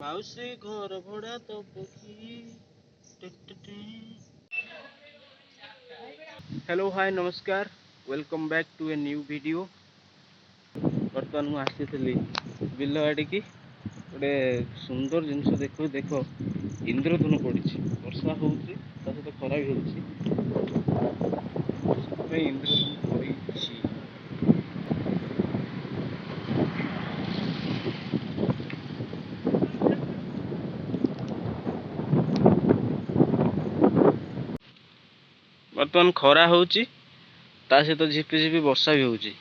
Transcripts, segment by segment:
माउसी घर भड़ा तो हेलो हाय नमस्कार welcome back to a new video. बर्तमान मुझे आसी बिल आड़ की गोटे सुंदर जिनस देख देख इंद्रधनु पड़ी वर्षा हो सहित खरा भी हो इंद्रधनु पड़ी। बर्तमान खरा होची ता सहित झिपी झिपी वर्षा भी होची।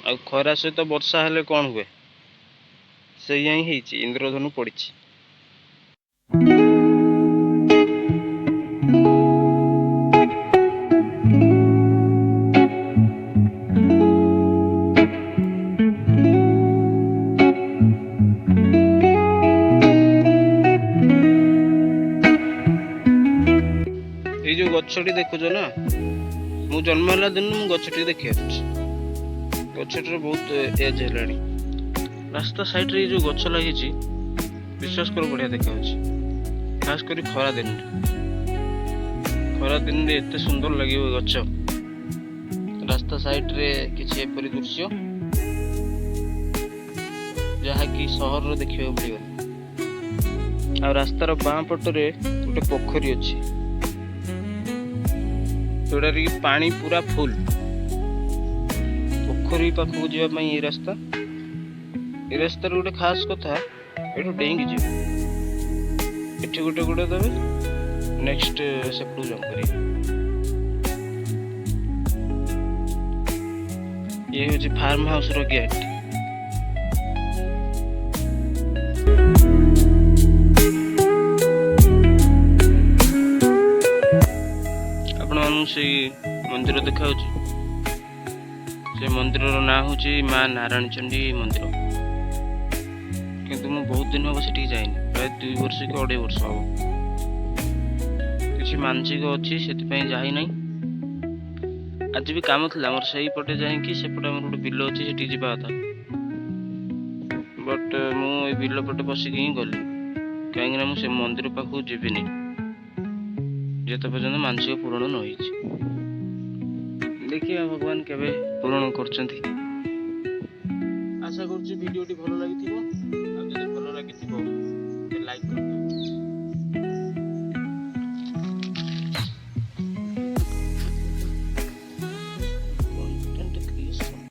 आ खरा सहित वर्षा हेले कौन हुए से ही इंद्रधनु पड़ी। ये जो गछटी देखुच ना मु जन्म है दिन मु गछटी देखी गछटर बहुत एज है। रास्ता साइड रे जो गछ लगी विश्वास कर बढ़िया देखा खास कर खरा दिन रे एते सुंदर लगे गछ। रास्ता साइड रे किसी एपरी दृश्य जहा कि सहर देखिए मिलगला। आ रास्तार बाँ पटरे गोटे पोखरी अच्छी जोड़ा पानी पूरा फुल। पोखरी पाखक जावाई ये रास्ता गोटे खास कथा ये डेंगी जी एठी गोटे गोटे देवे नेक्स्ट सेपटू जंप करिए। ये हूँ फार्म हाउस रो गेट। से मंदिर देखा से मंदिर ना हूँ माँ नारायण चंडी मंदिर किंतु मु बहुत दिन हम से जाइनि प्राय 2 वर्ष कि 2.5 वर्ष हम किसी मानसिक अच्छी से जाई नहीं। आज भी काम थी मोर से पटे जाकि सेपटे आम गोटे बिल अच्छी से जावा था बट मुझे बिल पटे पशिक ही गली कहीं मुझे मंदिर पाखक जीविनी जिते पर्यटन मानसिक पूरण न देखिए भगवान केवे पूरण करछंती। आशा करूँ वीडियो भल लगी भल लगी लाइक कर।